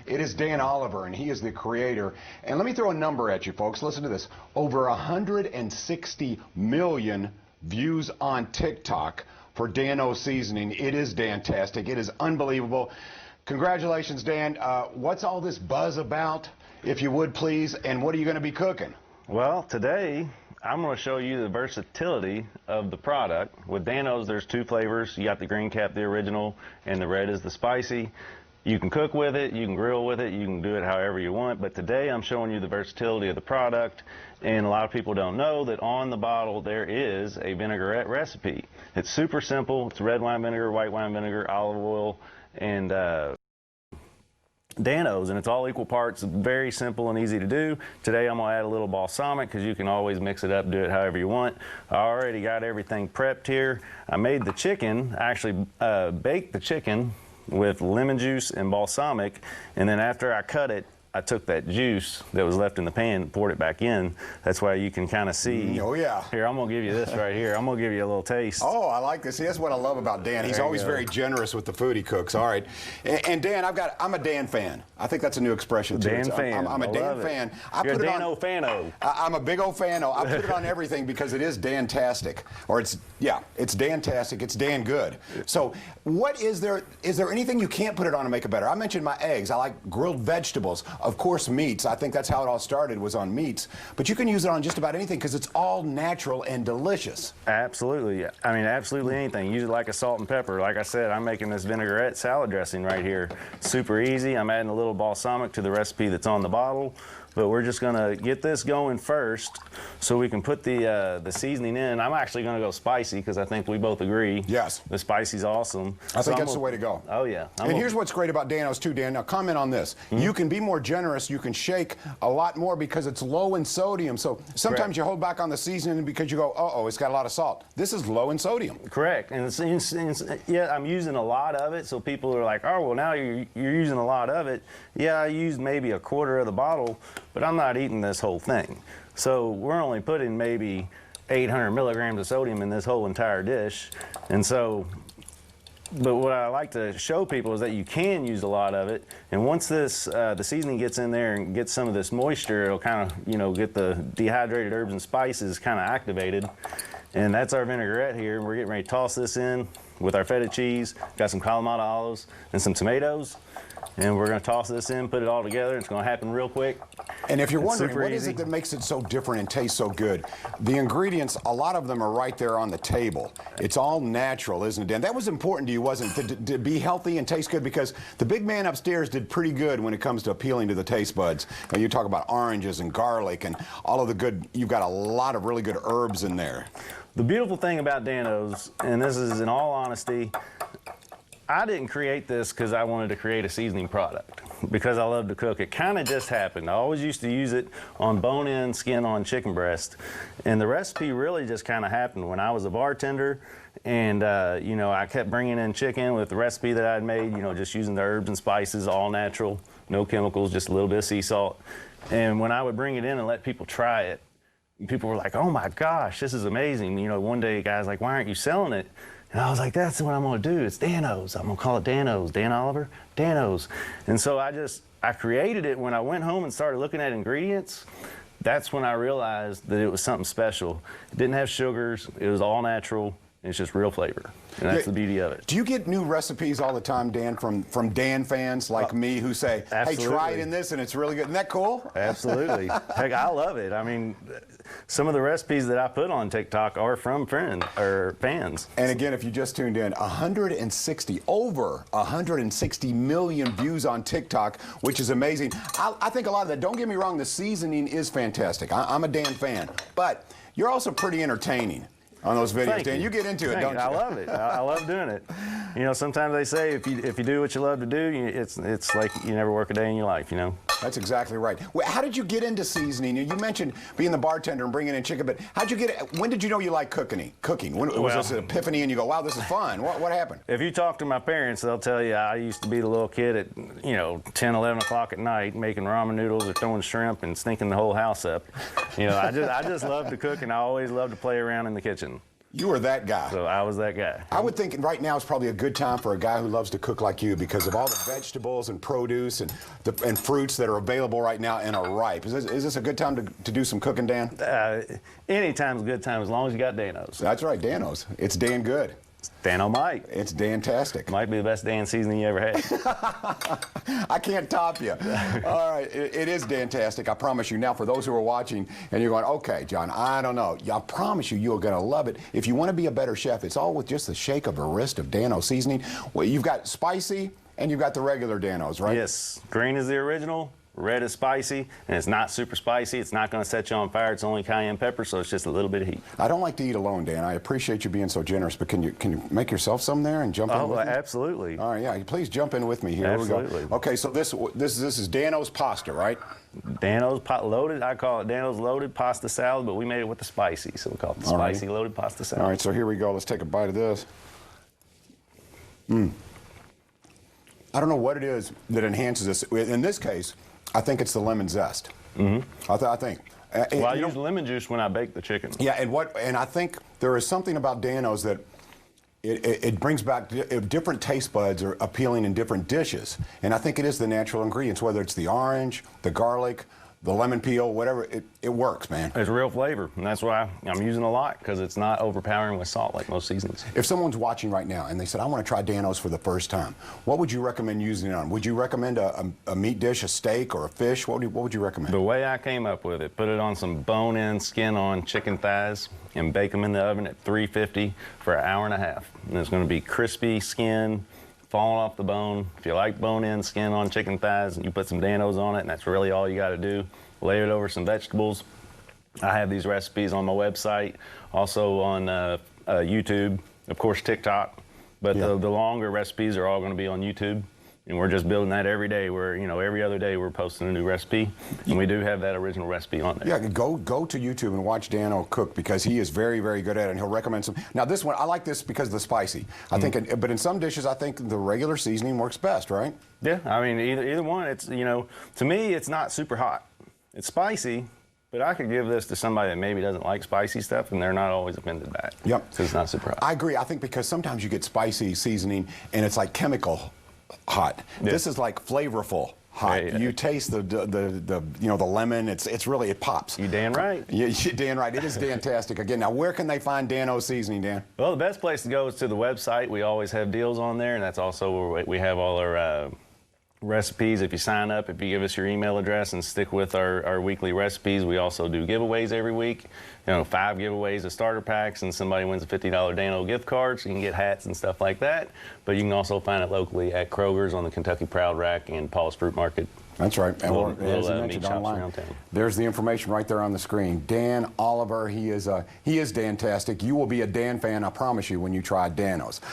It is Dan Oliver, and he is the creator. And let me throw a number at you, folks. Listen to this. Over 160 million views on TikTok for Dan-O seasoning. It is Dan-tastic. It is unbelievable. Congratulations, Dan. What's all this buzz about, if you would, please, and what are you going to be cooking? Well, today I'm going to show you the versatility of the product. With Dan-O's, there's two flavors. You got the green cap, the original, and the red is the spicy. You can cook with it, you can grill with it, you can do it however you want, but today I'm showing you the versatility of the product, and a lot of people don't know that on the bottle there is a vinaigrette recipe. It's super simple. It's red wine vinegar, white wine vinegar, olive oil, and Dan-O's, and it's all equal parts. Very simple and easy to do. Today I'm going to add a little balsamic because you can always mix it up, do it however you want. I already got everything prepped here. I made the chicken, I actually baked the chicken with lemon juice and balsamic, and then after I cut it, I took that juice that was left in the pan and poured it back in. That's why you can kind of see. Oh, yeah. Here, I'm going to give you this right here. I'm going to give you a little taste. Oh, I like this. See, that's what I love about Dan. He's always very generous with the food he cooks. All right. And Dan, I'm a Dan fan. I think that's a new expression, too. Dan fan. I'm a Dan fan. You're a Dan-O fan-o. I'm a big old fan-o. I put it on everything because it is Dan-tastic. Or it's Dan-tastic. It's Dan good. So is there anything you can't put it on to make it better? I mentioned my eggs. I like grilled vegetables. Of course, meats. I think that's how it all started, was on meats. But you can use it on just about anything because it's all natural and delicious. Absolutely. I mean, absolutely anything. Use it like a salt and pepper. Like I said, I'm making this vinaigrette salad dressing right here. Super easy. I'm adding a little balsamic to the recipe that's on the bottle. But we're just going to get this going first so we can put the seasoning in. I'm actually going to go spicy because I think we both agree. Yes. The spicy's awesome. I think that's the way to go. Oh, yeah. And here's what's great about Dan-O's too, Dan. Now, comment on this. You can be more generous. You can shake a lot more because it's low in sodium. So sometimes you hold back on the seasoning because you go, uh-oh, it's got a lot of salt. This is low in sodium. Correct. And yeah, I'm using a lot of it, so people are like, oh, well, now you're using a lot of it. Yeah, I used maybe a quarter of the bottle, but I'm not eating this whole thing. So we're only putting maybe 800 milligrams of sodium in this whole entire dish. And so, but what I like to show people is that you can use a lot of it. And once this, the seasoning gets in there and gets some of this moisture, it'll kind of, get the dehydrated herbs and spices kind of activated. And that's our vinaigrette here. We're getting ready to toss this in with our feta cheese, got some Kalamata olives and some tomatoes. And we're going to toss this in, put it all together. It's going to happen real quick. And if you're wondering, what is it that makes it so different and taste so good? The ingredients, a lot of them are right there on the table. It's all natural, isn't it, Dan? That was important to you, wasn't it, to be healthy and taste good? Because the big man upstairs did pretty good when it comes to appealing to the taste buds. You talk about oranges and garlic and all of the good, you've got a lot of really good herbs in there. The beautiful thing about Dan-O's, and this is in all honesty, I didn't create this because I wanted to create a seasoning product, because I love to cook. It kind of just happened. I always used to use it on bone-in, skin-on chicken breast, and the recipe really just kind of happened when I was a bartender, and I kept bringing in chicken with the recipe that I'd made, just using the herbs and spices, all natural, no chemicals, just a little bit of sea salt. And when I would bring it in and let people try it, people were like, oh my gosh, this is amazing. One day a guy's like, why aren't you selling it? And I was like, that's what I'm going to do. It's Dan-O's. I'm going to call it Dan-O's. Dan Oliver, Dan-O's. And so I created it when I went home and started looking at ingredients. That's when I realized that it was something special. It didn't have sugars. It was all natural. It's just real flavor, and that's the beauty of it. Do you get new recipes all the time, Dan, from Dan fans like me who say, hey, try it in this and it's really good? Isn't that cool? Absolutely. Heck, I love it. I mean, some of the recipes that I put on TikTok are from friends or fans. And again, if you just tuned in, over 160 million views on TikTok, which is amazing. I think a lot of that, don't get me wrong, the seasoning is fantastic. I'm a Dan fan, but you're also pretty entertaining on those videos, Dan. You get into it, don't you? I love it. I love doing it. Sometimes they say if you do what you love to do, it's like you never work a day in your life, That's exactly right. Well, how did you get into seasoning? You mentioned being the bartender and bringing in chicken, but when did you know you liked cooking? When was this an epiphany and you go, wow, this is fun? What happened? If you talk to my parents, they'll tell you I used to be the little kid at 10, 11 o'clock at night making ramen noodles or throwing shrimp and stinking the whole house up. I just love to cook, and I always love to play around in the kitchen. You were that guy. So I was that guy. I would think right now is probably a good time for a guy who loves to cook like you because of all the vegetables and produce and fruits that are available right now and are ripe. Is this a good time to do some cooking, Dan? Anytime's a good time as long as you got Danos. That's right, Danos. It's Dan good. Dan-O-Mite. It's Dan-tastic. Might be the best Dan seasoning you ever had. I can't top you. All right, it is Dan-tastic, I promise you. Now, for those who are watching and you're going, okay, John, I don't know. I promise you, you're going to love it. If you want to be a better chef, it's all with just the shake of a wrist of Dan-O seasoning. Well, you've got spicy and you've got the regular Dan-O's, right? Yes. Green is the original. Red is spicy, and it's not super spicy. It's not going to set you on fire. It's only cayenne pepper, so it's just a little bit of heat. I don't like to eat alone, Dan. I appreciate you being so generous, but can you make yourself some there and jump in with me? Absolutely. All right, yeah. Please jump in with me here. Absolutely. We go. Okay, so this is Dan-O's pasta, right? Dan-O's loaded. I call it Dan-O's loaded pasta salad, but we made it with the spicy, so we call it the spicy loaded pasta salad. All right, so here we go. Let's take a bite of this. I don't know what it is that enhances this. In this case, I think it's the lemon zest. Mm-hmm. I think. Well, I use lemon juice when I bake the chicken. Yeah, and I think there is something about Dan-O's that it brings back different taste buds are appealing in different dishes. And I think it is the natural ingredients, whether it's the orange, the garlic, the lemon peel, whatever, it works, man. It's real flavor, and that's why I'm using a lot, because it's not overpowering with salt like most seasonings. If someone's watching right now and they said, I want to try Dan-O's for the first time, what would you recommend using it on? Would you recommend a meat dish, a steak, or a fish? What would you recommend? The way I came up with it, put it on some bone-in, skin-on chicken thighs and bake them in the oven at 350 for an hour and a half. And it's going to be crispy skin, falling off the bone. If you like bone-in skin on chicken thighs, you put some Dan-O's on it, and that's really all you got to do. Lay it over some vegetables. I have these recipes on my website, also on YouTube, of course TikTok, but the longer recipes are all going to be on YouTube, and we're just building that every day. Every other day we're posting a new recipe, and we do have that original recipe on there. Yeah, go to YouTube and watch Dan-O cook, because he is very, very good at it, and he'll recommend some. Now this one, I like this because of the spicy. I think, but in some dishes, I think the regular seasoning works best, right? Yeah, I mean either one. It's to me it's not super hot. It's spicy, but I could give this to somebody that maybe doesn't like spicy stuff, and they're not always offended by it. Yep. So it's not super hot. I agree. I think because sometimes you get spicy seasoning, and it's like chemical hot. Yeah. This is like flavorful hot. Yeah. You taste the lemon. It's really, it pops. You damn right. Yeah, you damn right. It is Dan-tastic. Again, now where can they find Dan-O seasoning, Dan? Well, the best place to go is to the website. We always have deals on there, and that's also where we have all our recipes. If you sign up, if you give us your email address and stick with our weekly recipes, we also do giveaways every week. 5 giveaways of starter packs, and somebody wins a $50 Dan-O gift card, so you can get hats and stuff like that. But you can also find it locally at Kroger's, on the Kentucky Proud Rack, and Paul's Fruit Market. That's right. And as you mentioned, online, there's the information right there on the screen. Dan Oliver, he is Dan-tastic. You will be a Dan fan, I promise you, when you try Dan-O's.